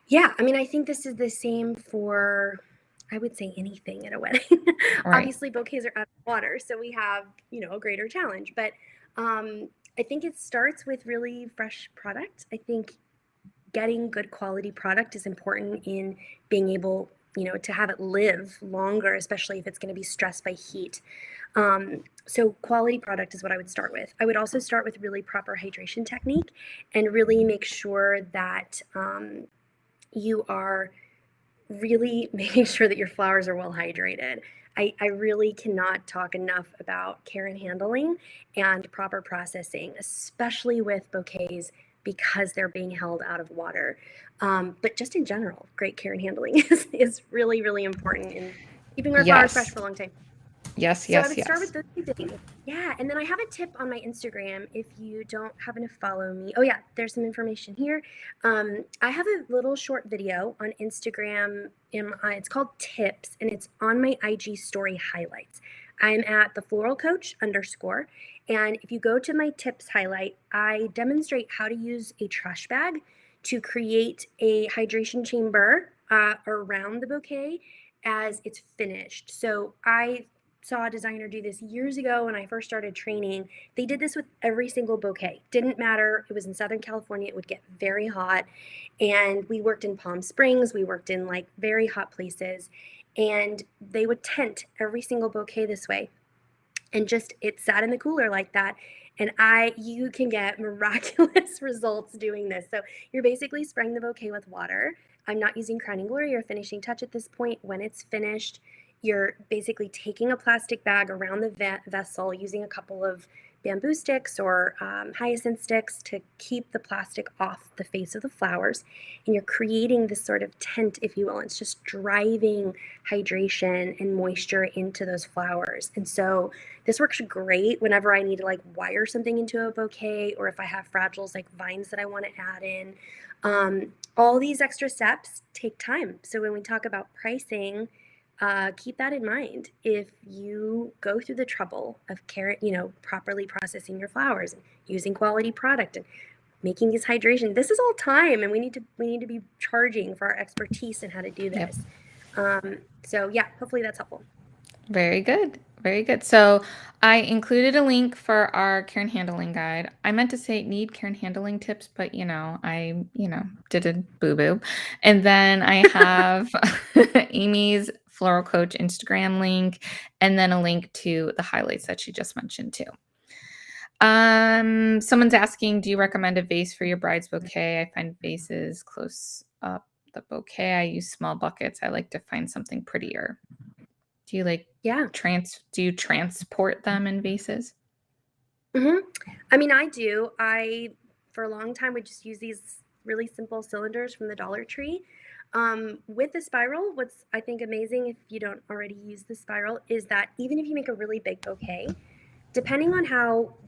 Yeah, I mean, I think this is the same for, I would say, anything at a wedding. Right. Obviously, bouquets are out of water, so we have, a greater challenge. But I think it starts with really fresh product. I think getting good quality product is important in being able, to have it live longer, especially if it's going to be stressed by heat. So quality product is what I would start with. I would also start with really proper hydration technique and really make sure that you are really making sure that your flowers are well hydrated. I really cannot talk enough about care and handling and proper processing, especially with bouquets because they're being held out of water. But just in general, great care and handling is really, really important in keeping our flowers fresh Yes. for a long time. Yes, So I yes, would start with yes. those two things. Yeah, and then I have a tip on my Instagram if you don't happen to follow me. Oh yeah, there's some information here. I have a little short video on Instagram. It's called Tips, and it's on my IG story highlights. I'm at the floral coach _. And if you go to my tips highlight, I demonstrate how to use a trash bag to create a hydration chamber around the bouquet as it's finished. So I saw a designer do this years ago when I first started training. They did this with every single bouquet. Didn't matter. It was in Southern California. It would get very hot. And we worked in Palm Springs. We worked in like very hot places. And they would tent every single bouquet this way. And just it sat in the cooler like that. And you can get miraculous results doing this. So you're basically spraying the bouquet with water. I'm not using crowning glory or finishing touch at this point. When it's finished, you're basically taking a plastic bag around the vessel using a couple of bamboo sticks or hyacinth sticks to keep the plastic off the face of the flowers. And you're creating this sort of tent, if you will. It's just driving hydration and moisture into those flowers. And so this works great whenever I need to like wire something into a bouquet, or if I have fragiles like vines that I want to add in. All these extra steps take time. So when we talk about pricing, keep that in mind. If you go through the trouble of properly processing your flowers and using quality product and making this hydration, this is all time, and we need to be charging for our expertise in how to do Yep. this. So yeah, hopefully that's helpful. Very good. Very good. So I included a link for our care and handling guide. I meant to say need care and handling tips, but did a boo-boo. And then I have Amy's Floral Coach Instagram link, and then a link to the highlights that she just mentioned too. Someone's asking, do you recommend a vase for your bride's bouquet? I find vases close up the bouquet. I use small buckets. I like to find something prettier. Do you Yeah. do you transport them in vases? I mean, I do. I, for a long time, would just use these really simple cylinders from the Dollar Tree. With the spiral, what's I think amazing, if you don't already use the spiral, is that even if you make a really big bouquet, depending on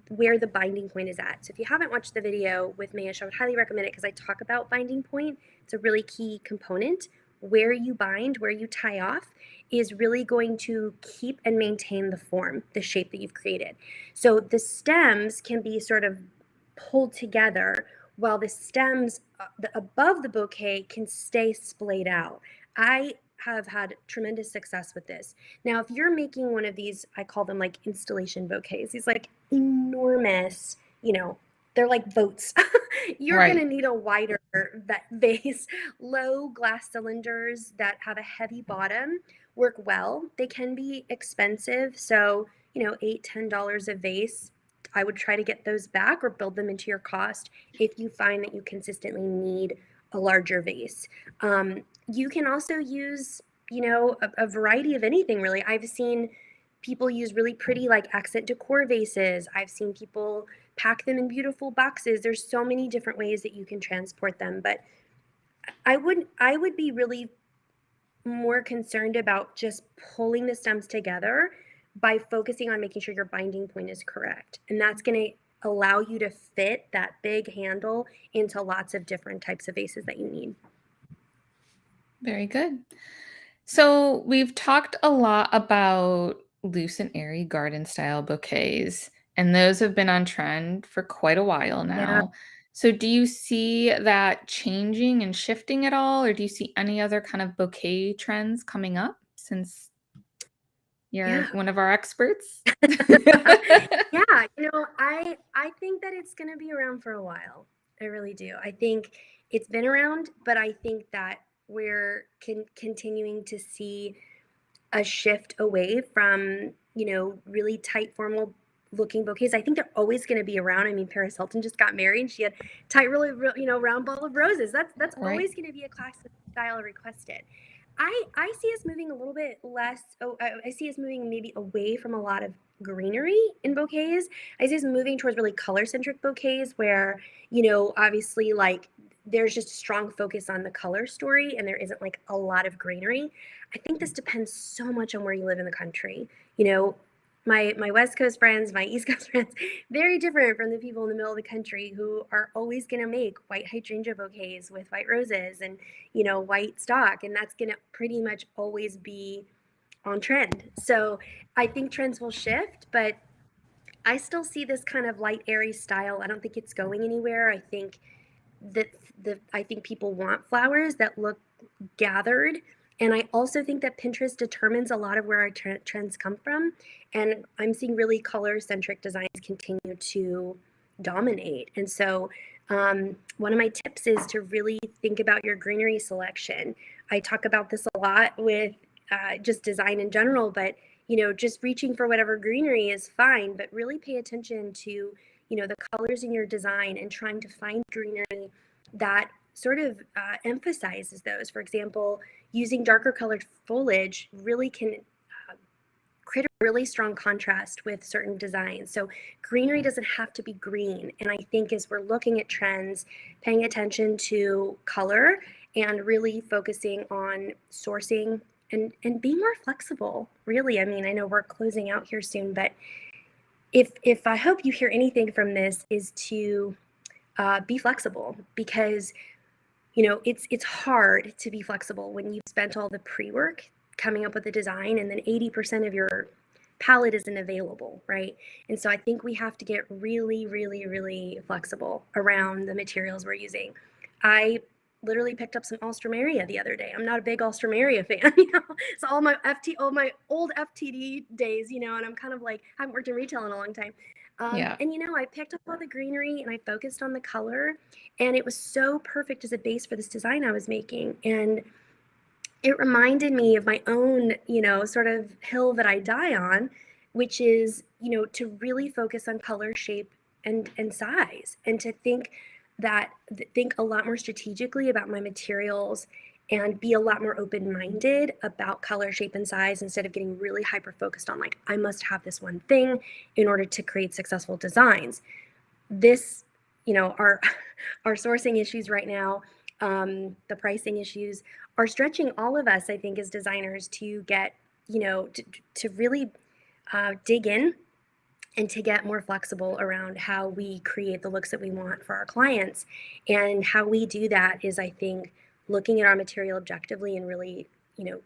where the binding point is at. So if you haven't watched the video with Mayesh, I would highly recommend it because I talk about binding point. It's a really key component. Where you bind, where you tie off, is really going to keep and maintain the form, the shape that you've created. So the stems can be sort of pulled together while the stems above the bouquet can stay splayed out. I have had tremendous success with this. Now, if you're making one of these, I call them like installation bouquets, these like enormous, they're like boats. You're going to Right. need a wider vase. Low glass cylinders that have a heavy bottom work well. They can be expensive. So, $8-10 a vase. I would try to get those back or build them into your cost if you find that you consistently need a larger vase. You can also use, a variety of anything really. I've seen people use really pretty like accent decor vases. I've seen people pack them in beautiful boxes. There's so many different ways that you can transport them, but I would be really more concerned about just pulling the stems together by focusing on making sure your binding point is correct. And that's going to allow you to fit that big handle into lots of different types of vases that you need. Very good. So we've talked a lot about loose and airy garden style bouquets, and those have been on trend for quite a while Yeah. now. So do you see that changing and shifting at all, or do you see any other kind of bouquet trends coming up since you're Yeah. one of our experts? Yeah, I think that it's going to be around for a while. I really do. I think it's been around, but I think that we're continuing to see a shift away from, really tight formal looking bouquets. I think they're always going to be around. I mean, Paris Hilton just got married and she had tight, really, round bowl of roses. That's Right. always going to be a classic style requested. I see us moving a little bit less. Oh, I see us moving maybe away from a lot of greenery in bouquets. I see us moving towards really color centric bouquets where, obviously like there's just a strong focus on the color story and there isn't like a lot of greenery. I think this depends so much on where you live in the country. My West Coast friends, my East Coast friends, very different from the people in the middle of the country who are always going to make white hydrangea bouquets with white roses and white stock, and that's going to pretty much always be on trend. So I think trends will shift, but I still see this kind of light airy style. I don't think it's going anywhere. I think that I think people want flowers that look gathered. And I also think that Pinterest determines a lot of where our trends come from. And I'm seeing really color centric designs continue to dominate. And so, one of my tips is to really think about your greenery selection. I talk about this a lot with just design in general, but just reaching for whatever greenery is fine, but really pay attention to the colors in your design and trying to find greenery that sort of emphasizes those. For example, using darker colored foliage really can create a really strong contrast with certain designs. So greenery doesn't have to be green. And I think as we're looking at trends, paying attention to color and really focusing on sourcing and being more flexible, really. I mean, I know we're closing out here soon, but if I hope you hear anything from this is to be flexible, because it's hard to be flexible when you've spent all the pre-work coming up with a design and then 80% of your palette isn't available, right? And so I think we have to get really, really, really flexible around the materials we're using. I literally picked up some Alstroemeria the other day. I'm not a big Alstroemeria fan, It's all my old FTD days, and I'm kind of like, I haven't worked in retail in a long time. Yeah. And I picked up all the greenery and I focused on the color, and it was so perfect as a base for this design I was making. And it reminded me of my own, sort of hill that I die on, which is, to really focus on color, shape, and size, and to think a lot more strategically about my materials and be a lot more open-minded about color, shape, and size instead of getting really hyper-focused on like, I must have this one thing in order to create successful designs. This, our our sourcing issues right now, the pricing issues are stretching all of us, I think, as designers to get, to really dig in and to get more flexible around how we create the looks that we want for our clients. And how we do that is, I think, looking at our material objectively and really,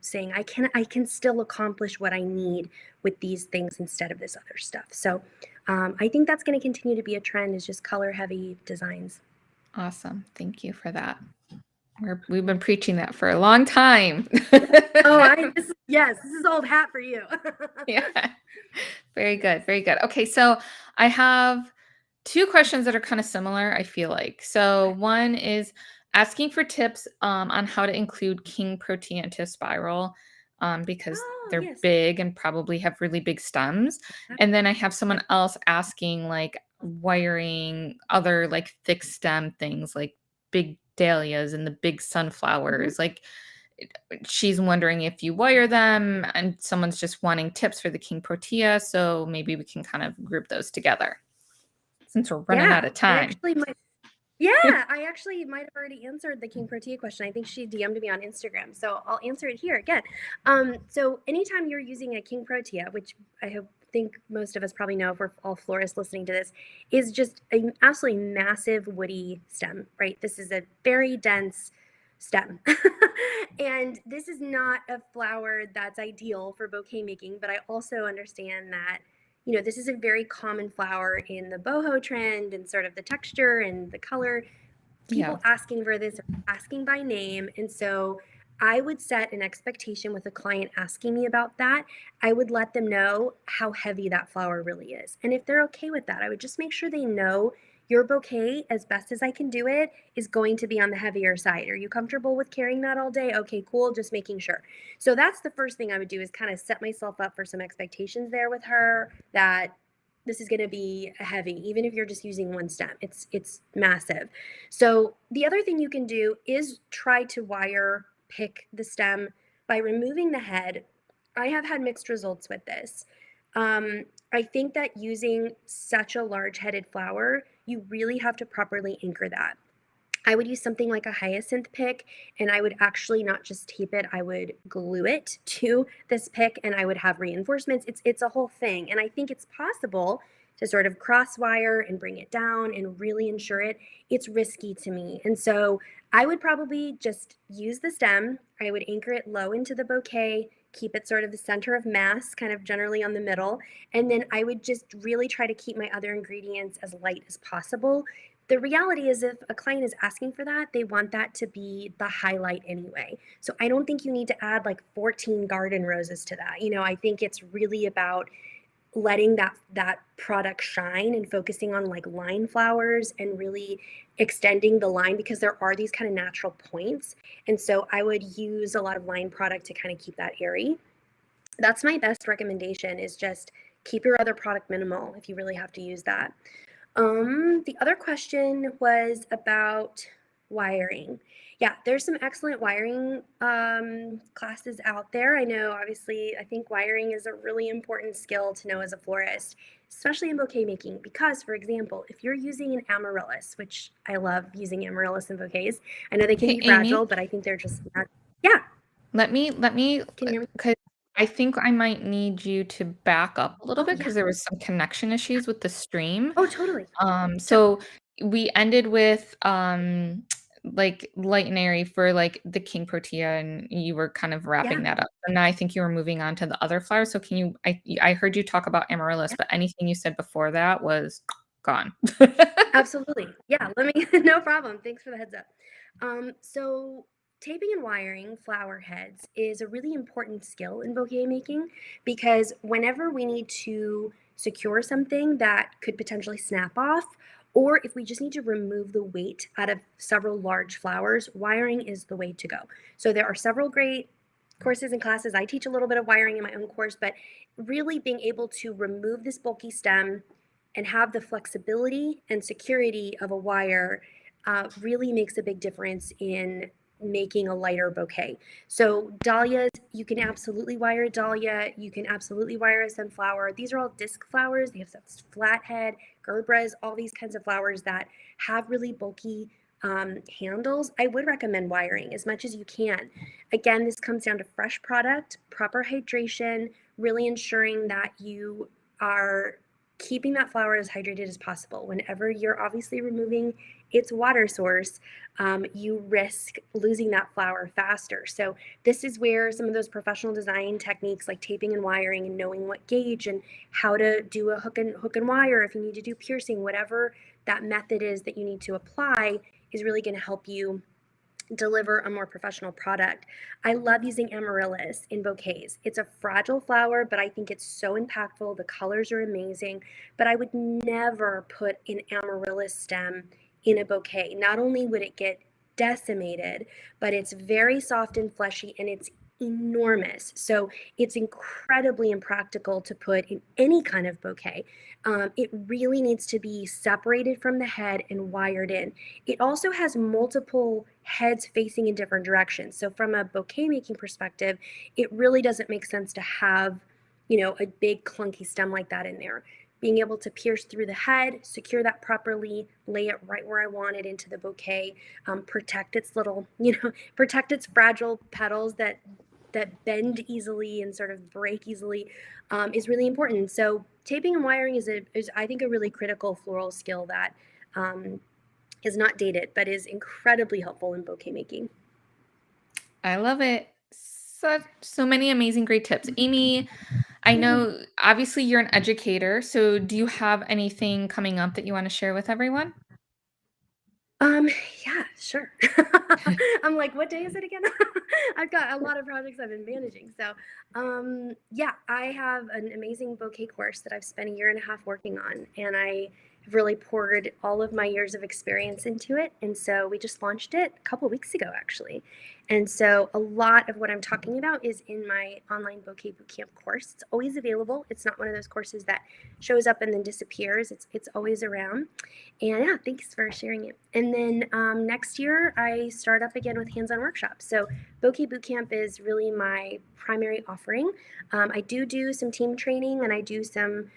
saying I can still accomplish what I need with these things instead of this other stuff. So I think that's going to continue to be a trend, is just color heavy designs. Awesome. Thank you for that. We've been preaching that for a long time. Oh, yes, this is old hat for you. Yeah. Very good. Very good. Okay. So I have two questions that are kind of similar, I feel like. So one is asking for tips on how to include king protea into a spiral, because Oh, they're yes. big and probably have really big stems. And then I have someone else asking like wiring other like thick stem things like big dahlias and the big Mhm. sunflowers. Like she's wondering if you wire them, and someone's just wanting tips for the king protea. So maybe we can kind of group those together since we're running out Yeah, of time. I actually might have already answered the King Protea question. I think she DM'd me on Instagram, so I'll answer it here again. So anytime you're using a King Protea, which think most of us probably know if we're all florists listening to this, is just an absolutely massive woody stem, right? This is a very dense stem. And this is not a flower that's ideal for bouquet making, but I also understand that this is a very common flower in the boho trend and sort of the texture and the color. Yeah. People asking for this are asking by name. And so I would set an expectation with a client asking me about that. I would let them know how heavy that flower really is. And if they're okay with that, I would just make sure they know your bouquet, as best as I can do it, is going to be on the heavier side. Are you comfortable with carrying that all day? Okay, cool. Just making sure. So that's the first thing I would do, is kind of set myself up for some expectations there with her, that this is going to be heavy, even if you're just using one stem. It's massive. So the other thing you can do is try to wire pick the stem by removing the head. I have had mixed results with this. I think that using such a large headed flower, you really have to properly anchor that. I would use something like a hyacinth pick, and I would actually not just tape it, I would glue it to this pick, and I would have reinforcements. It's a whole thing. And I think it's possible to sort of cross wire and bring it down and really ensure it. It's risky to me. And so I would probably just use the stem. I would anchor it low into the bouquet, keep it sort of the center of mass, kind of generally on the middle. And then I would just really try to keep my other ingredients as light as possible. The reality is, if a client is asking for that, they want that to be the highlight anyway. So I don't think you need to add like 14 garden roses to that. I think it's really about letting that product shine and focusing on like line flowers and really extending the line, because there are these kind of natural points. And so I would use a lot of line product to kind of keep that airy. That's my best recommendation, is just keep your other product minimal if you really have to use that. The other question was about Wiring. Yeah, there's some excellent wiring classes out there. I know, obviously, I think wiring is a really important skill to know as a florist, especially in bouquet making. Because, for example, if you're using an amaryllis, which I love using amaryllis in bouquets, I know they can Hey, be Amy, fragile, but I think they're just not. Yeah, let me, can you hear me? because I think I might need you to back up a little Oh, bit yeah. because there was some connection issues with the stream. Oh, totally. Sure. So we ended with like light and airy for like the king protea, and you were kind of Yeah. wrapping that up. And now I think you were moving on to the other flowers. So can you? I heard you talk about amaryllis, Yeah. but anything you said before that was gone. Absolutely. Yeah, let me no problem. Thanks for the heads up. So taping and wiring flower heads is a really important skill in bouquet making because whenever we need to secure something that could potentially snap off, or if we just need to remove the weight out of several large flowers, wiring is the way to go. So there are several great courses and classes. I teach a little bit of wiring in my own course, but really being able to remove this bulky stem and have the flexibility and security of a wire really makes a big difference in making a lighter bouquet. So dahlias, you can absolutely wire a dahlia. You can absolutely wire a sunflower. These are all disc flowers. They have flathead, gerbras, all these kinds of flowers that have really bulky handles. I would recommend wiring as much as you can. Again, this comes down to fresh product, proper hydration, really ensuring that you are keeping that flower as hydrated as possible. Whenever you're obviously removing its water source, you risk losing that flower faster. So this is where some of those professional design techniques like taping and wiring and knowing what gauge and how to do a hook and wire if you need to do piercing, whatever that method is that you need to apply is really going to help you deliver a more professional product. I love using amaryllis in bouquets. It's a fragile flower, but I think it's so impactful. The colors are amazing, but I would never put an amaryllis stem in a bouquet. Not only would it get decimated, but it's very soft and fleshy and it's enormous. So it's incredibly impractical to put in any kind of bouquet. It really needs to be separated from the head and wired in. It also has multiple heads facing in different directions. So from a bouquet making perspective, it really doesn't make sense to have, a big clunky stem like that in there. Being able to pierce through the head, secure that properly, lay it right where I want it into the bouquet, protect its little, protect its fragile petals that bend easily and sort of break easily is really important. So taping and wiring is I think a really critical floral skill that is not dated, but is incredibly helpful in bouquet making. I love it. So many amazing great tips. Amy, I Yay. know obviously you're an educator, so do you have anything coming up that you want to share with everyone? Um, yeah, sure. I'm like, what day is it again? I've got a lot of projects I've been managing. So, yeah, I have an amazing bouquet course that I've spent a year and a half working on, and I have really poured all of my years of experience into it. And so we just launched it a couple weeks ago, actually. And so a lot of what I'm talking about is in my online bouquet bootcamp course. It's always available. It's not one of those courses that shows up and then disappears. It's always around. And yeah, thanks for sharing it. And then next year, I start up again with hands on workshops. So, Bouquet Bootcamp is really my primary offering. I do some team training and I do some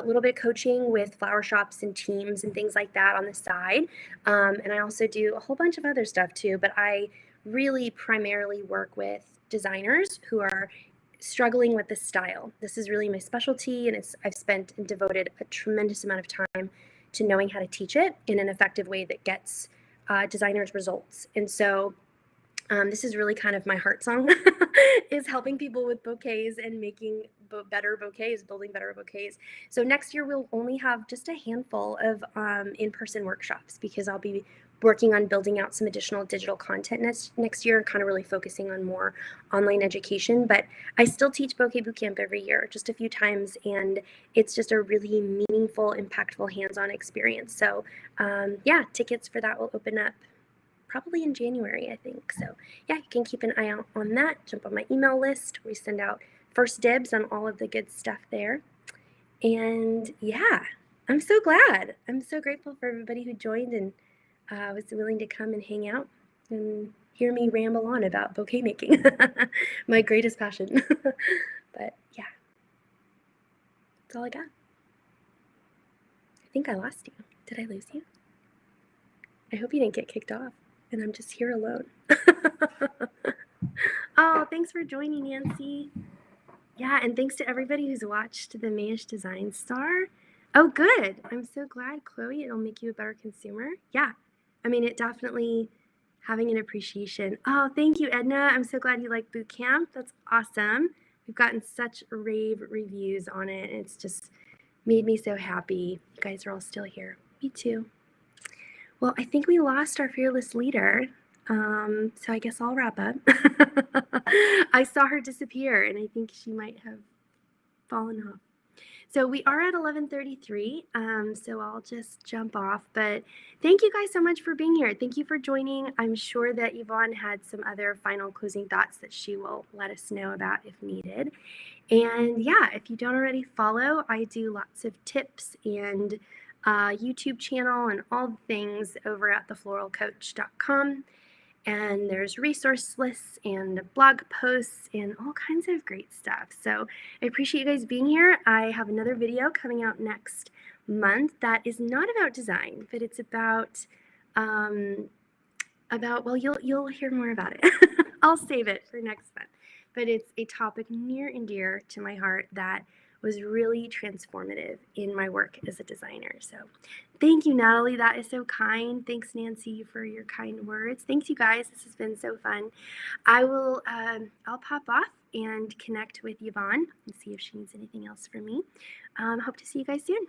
little bit of coaching with flower shops and teams and things like that on the side. And I also do a whole bunch of other stuff too. But I really primarily work with designers who are struggling with this style. This is really my specialty, and I've spent and devoted a tremendous amount of time to knowing how to teach it in an effective way that gets designers results. And so this is really kind of my heart song is helping people with bouquets and making better bouquets, building better bouquets. So next year we'll only have just a handful of in-person workshops because I'll be working on building out some additional digital content next year, kind of really focusing on more online education. But I still teach Bouquet Bootcamp every year, just a few times, and it's just a really meaningful, impactful, hands-on experience. So yeah, tickets for that will open up probably in January, I think. So yeah, you can keep an eye out on that. Jump on my email list. We send out first dibs on all of the good stuff there. And yeah, I'm so glad. I'm so grateful for everybody who joined and was willing to come and hang out and hear me ramble on about bouquet making, my greatest passion. But yeah, that's all I got. I think I lost you. Did I lose you? I hope you didn't get kicked off and I'm just here alone. Oh, thanks for joining, Nancy. Yeah, and thanks to everybody who's watched the Mayesh Design Star. Oh, good. I'm so glad, Chloe. It'll make you a better consumer. Yeah. I mean, it definitely having an appreciation. Oh, thank you, Edna. I'm so glad you like boot camp. That's awesome. We've gotten such rave reviews on it, and it's just made me so happy. You guys are all still here. Me too. Well, I think we lost our fearless leader. So I guess I'll wrap up. I saw her disappear, and I think she might have fallen off. So we are at 11:33, so I'll just jump off. But thank you guys so much for being here. Thank you for joining. I'm sure that Yvonne had some other final closing thoughts that she will let us know about if needed. And yeah, if you don't already follow, I do lots of tips and YouTube channel and all the things over at thefloralcoach.com. And there's resource lists and blog posts and all kinds of great stuff. So I appreciate you guys being here. I have another video coming out next month that is not about design, but it's about well, you'll hear more about it. I'll save it for next month. But it's a topic near and dear to my heart that was really transformative in my work as a designer. So thank you, Natalie. That is so kind. Thanks, Nancy, for your kind words. Thanks, you guys. This has been so fun. I'll pop off and connect with Yvonne and see if she needs anything else from me. Hope to see you guys soon.